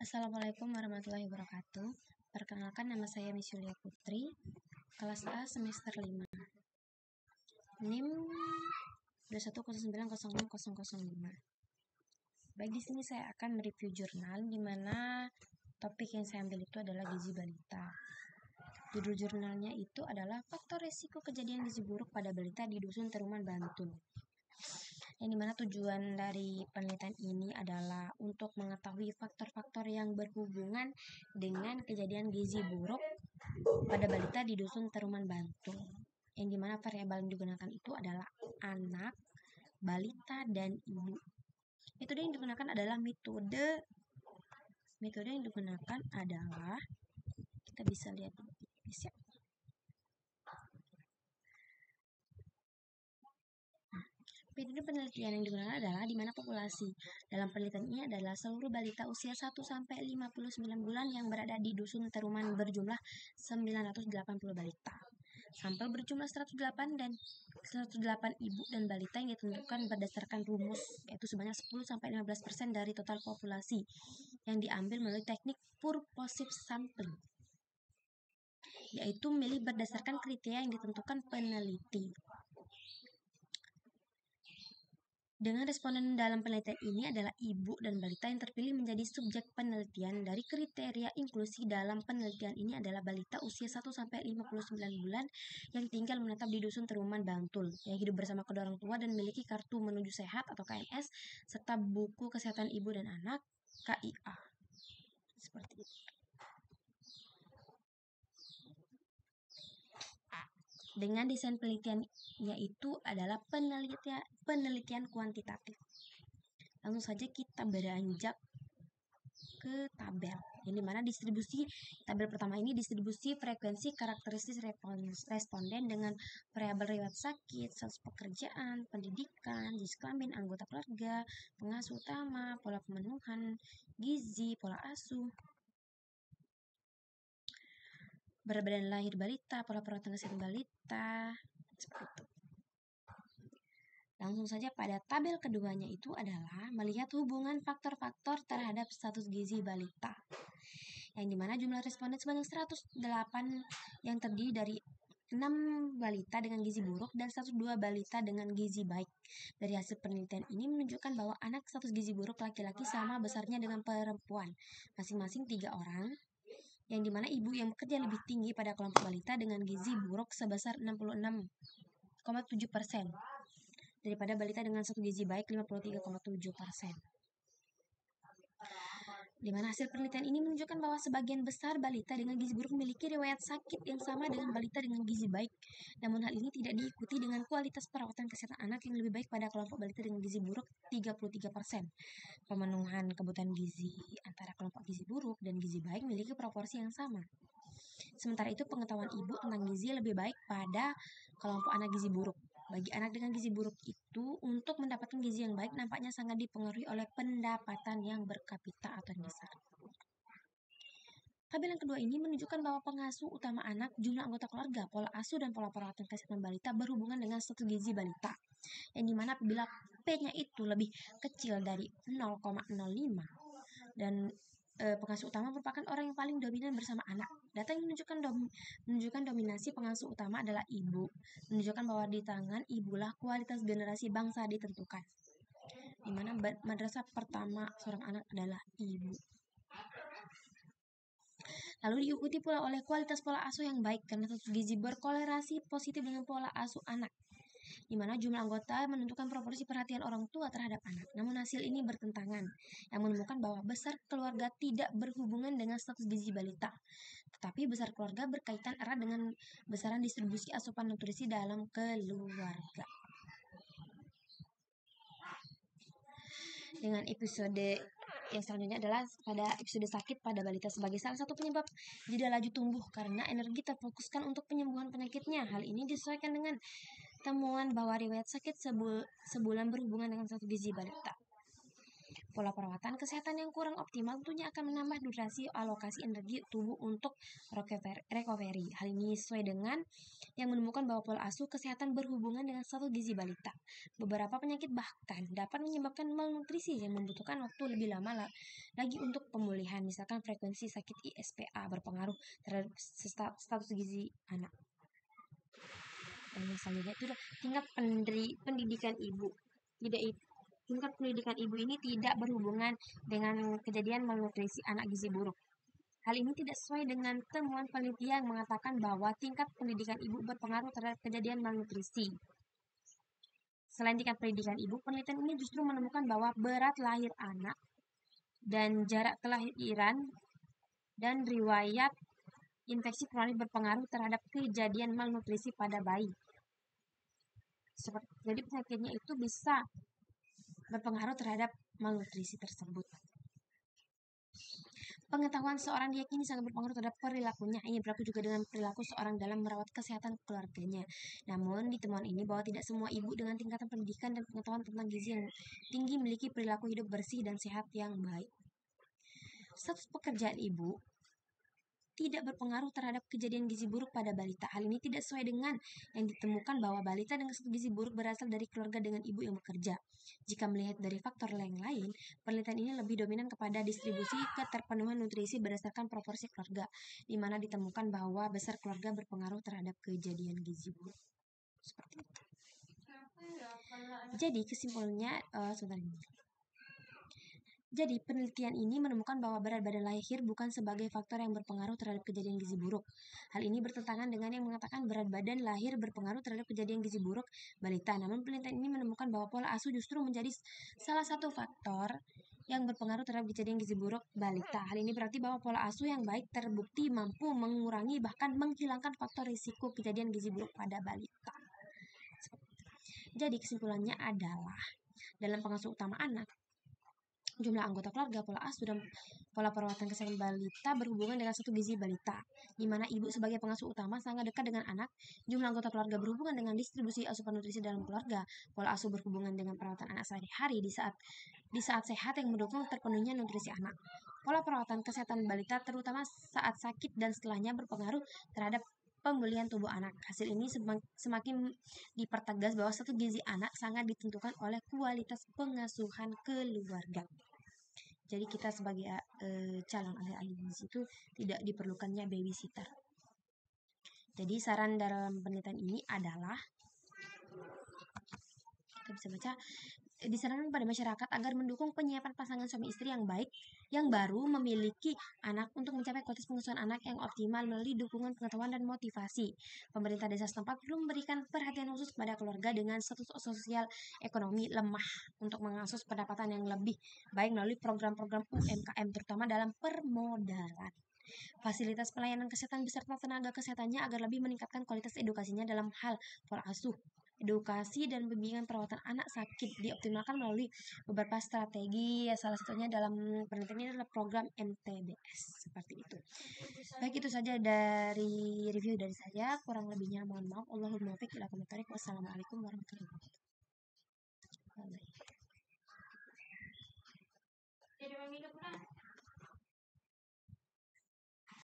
Assalamualaikum warahmatullahi wabarakatuh. Perkenalkan, nama saya Miss Yulia Putri, kelas A semester 5. NIM 2109060005. Baik, di sini saya akan mereview jurnal di mana topik yang saya ambil itu adalah gizi balita. Judul jurnalnya itu adalah faktor resiko kejadian gizi buruk pada balita di Dusun Teruman, Bantul. Yang dimana tujuan dari penelitian ini adalah untuk mengetahui faktor-faktor yang berhubungan dengan kejadian gizi buruk pada balita di Dusun Teruman, Bantul. Yang dimana variabel yang digunakan itu adalah anak, balita, dan ibu. Metode yang digunakan adalah metode yang digunakan adalah, kita bisa lihat bisa. Metode penelitian yang digunakan adalah di mana populasi. Dalam penelitian ini adalah seluruh balita usia 1 sampai 59 bulan yang berada di Dusun Teruman berjumlah 980 balita. Sampel berjumlah 108 dan 108 ibu dan balita yang ditentukan berdasarkan rumus, yaitu sebanyak 10 sampai 15% dari total populasi yang diambil melalui teknik purposive sampling, yaitu milih berdasarkan kriteria yang ditentukan peneliti. Dengan responden dalam penelitian ini adalah ibu dan balita yang terpilih menjadi subjek penelitian. Dari kriteria inklusi dalam penelitian ini adalah balita usia 1 sampai 59 bulan yang tinggal menetap di Dusun Teruman, Bantul, yang hidup bersama kedua orang tua dan memiliki kartu menuju sehat atau KMS serta buku kesehatan ibu dan anak KIA. Seperti itu. Dengan desain penelitian yaitu adalah penelitian kuantitatif. Langsung saja kita beranjak ke tabel, yang dimana distribusi tabel pertama ini distribusi frekuensi karakteristik responden dengan variabel riwayat sakit, status pekerjaan, pendidikan, jenis kelamin, anggota keluarga, pengasuh utama, pola pemenuhan gizi, pola asuh, berat badan lahir balita, pola perawatan kesehatan balita, seperti itu. Langsung saja pada tabel keduanya itu adalah melihat hubungan faktor-faktor terhadap status gizi balita, yang dimana jumlah responden sebanyak 108 yang terdiri dari 6 balita dengan gizi buruk dan 102 balita dengan gizi baik. Dari hasil penelitian ini menunjukkan bahwa anak status gizi buruk laki-laki sama besarnya dengan perempuan, masing-masing 3 orang, yang dimana ibu yang bekerja lebih tinggi pada kelompok balita dengan gizi buruk sebesar 66,7% daripada balita dengan satu gizi baik 53,7%. Di mana hasil penelitian ini menunjukkan bahwa sebagian besar balita dengan gizi buruk memiliki riwayat sakit yang sama dengan balita dengan gizi baik. Namun hal ini tidak diikuti dengan kualitas perawatan kesehatan anak yang lebih baik pada kelompok balita dengan gizi buruk 33%. Pemenuhan kebutuhan gizi antara kelompok gizi buruk dan gizi baik memiliki proporsi yang sama. Sementara itu, pengetahuan ibu tentang gizi lebih baik pada kelompok anak gizi buruk. Bagi anak dengan gizi buruk itu, untuk mendapatkan gizi yang baik nampaknya sangat dipengaruhi oleh pendapatan yang berkapita atau yang besar. Tabel yang kedua ini menunjukkan bahwa pengasuh utama anak, jumlah anggota keluarga, pola asuh, dan pola perawatan kesehatan balita berhubungan dengan status gizi balita, yang dimana apabila P-nya itu lebih kecil dari 0,05 dan pengasuh utama merupakan orang yang paling dominan bersama anak. Data yang menunjukkan dominasi pengasuh utama adalah ibu, menunjukkan bahwa di tangan ibulah kualitas generasi bangsa ditentukan, di mana madrasah pertama seorang anak adalah ibu. Lalu diikuti pula oleh kualitas pola asuh yang baik karena status gizi berkorelasi positif dengan pola asuh anak, di mana jumlah anggota menentukan proporsi perhatian orang tua terhadap anak. Namun hasil ini bertentangan, yang menemukan bahwa besar keluarga tidak berhubungan dengan status gizi balita, tetapi besar keluarga berkaitan erat dengan besaran distribusi asupan nutrisi dalam keluarga. Dengan episode yang selanjutnya adalah pada episode sakit pada balita sebagai salah satu penyebab tidak laju tumbuh karena energi terfokuskan untuk penyembuhan penyakitnya. Hal ini disesuaikan dengan temuan bahwa riwayat sakit sebulan berhubungan dengan status gizi balita. Pola perawatan kesehatan yang kurang optimal tentunya akan menambah durasi alokasi energi tubuh untuk recovery. Hal ini sesuai dengan yang menemukan bahwa pola asuh kesehatan berhubungan dengan status gizi balita. Beberapa penyakit bahkan dapat menyebabkan malnutrisi yang membutuhkan waktu lebih lama lagi untuk pemulihan. Misalkan frekuensi sakit ISPA berpengaruh terhadap status gizi anak. Dan yang selanjutnya itu adalah tingkat pendidikan ibu. Tingkat pendidikan ibu ini tidak berhubungan dengan kejadian malnutrisi anak gizi buruk. Hal ini tidak sesuai dengan temuan penelitian yang mengatakan bahwa tingkat pendidikan ibu berpengaruh terhadap kejadian malnutrisi. Selain tingkat pendidikan ibu, penelitian ini justru menemukan bahwa berat lahir anak dan jarak kelahiran dan riwayat infeksi kronis berpengaruh terhadap kejadian malnutrisi pada bayi. Jadi penyakitnya itu bisa berpengaruh terhadap malnutrisi tersebut. Pengetahuan seorang diyakini sangat berpengaruh terhadap perilakunya. Ini berlaku juga dengan perilaku seorang dalam merawat kesehatan keluarganya. Namun, di temuan ini bahwa tidak semua ibu dengan tingkatan pendidikan dan pengetahuan tentang gizi yang tinggi memiliki perilaku hidup bersih dan sehat yang baik. Status pekerjaan ibu tidak berpengaruh terhadap kejadian gizi buruk pada balita. Hal ini tidak sesuai dengan yang ditemukan bahwa balita dengan status gizi buruk berasal dari keluarga dengan ibu yang bekerja. Jika melihat dari faktor yang lain, penelitian ini lebih dominan kepada distribusi keterpenuhan nutrisi berdasarkan proporsi keluarga, di mana ditemukan bahwa besar keluarga berpengaruh terhadap kejadian gizi buruk. Seperti itu. Jadi kesimpulannya, Jadi, penelitian ini menemukan bahwa berat badan lahir bukan sebagai faktor yang berpengaruh terhadap kejadian gizi buruk. Hal ini bertentangan dengan yang mengatakan berat badan lahir berpengaruh terhadap kejadian gizi buruk balita. Namun, penelitian ini menemukan bahwa pola asuh justru menjadi salah satu faktor yang berpengaruh terhadap kejadian gizi buruk balita. Hal ini berarti bahwa pola asuh yang baik terbukti mampu mengurangi bahkan menghilangkan faktor risiko kejadian gizi buruk pada balita. Jadi, kesimpulannya adalah dalam pengasuh utama anak, jumlah anggota keluarga, pola asuh, dan pola perawatan kesehatan balita berhubungan dengan satu gizi balita, di mana ibu sebagai pengasuh utama sangat dekat dengan anak. Jumlah anggota keluarga berhubungan dengan distribusi asupan nutrisi dalam keluarga. Pola asuh berhubungan dengan perawatan anak sehari-hari di saat sehat yang mendukung terpenuhnya nutrisi anak. Pola perawatan kesehatan balita terutama saat sakit dan setelahnya berpengaruh terhadap pemulihan tubuh anak. Hasil ini semakin dipertegas bahwa satu gizi anak sangat ditentukan oleh kualitas pengasuhan keluarga. Jadi kita sebagai calon ahli gizi itu tidak diperlukannya babysitter. Jadi saran dalam penelitian ini adalah kita bisa baca, disarankan pada masyarakat agar mendukung penyiapan pasangan suami istri yang baik yang baru memiliki anak untuk mencapai kualitas pengasuhan anak yang optimal melalui dukungan pengetahuan dan motivasi. Pemerintah desa setempat perlu memberikan perhatian khusus kepada keluarga dengan status sosial ekonomi lemah untuk mengakses pendapatan yang lebih baik melalui program-program UMKM terutama dalam permodalan. Fasilitas pelayanan kesehatan beserta tenaga kesehatannya agar lebih meningkatkan kualitas edukasinya dalam hal pola asuh, edukasi dan bimbingan perawatan anak sakit dioptimalkan melalui beberapa strategi. Salah satunya dalam penelitian ini adalah program MTBS seperti itu. Baik, itu saja dari review dari saya. Kurang lebihnya mohon maaf. Allahumma muwaffiq ila aqwamit thoriq. Wassalamualaikum warahmatullahi wabarakatuh.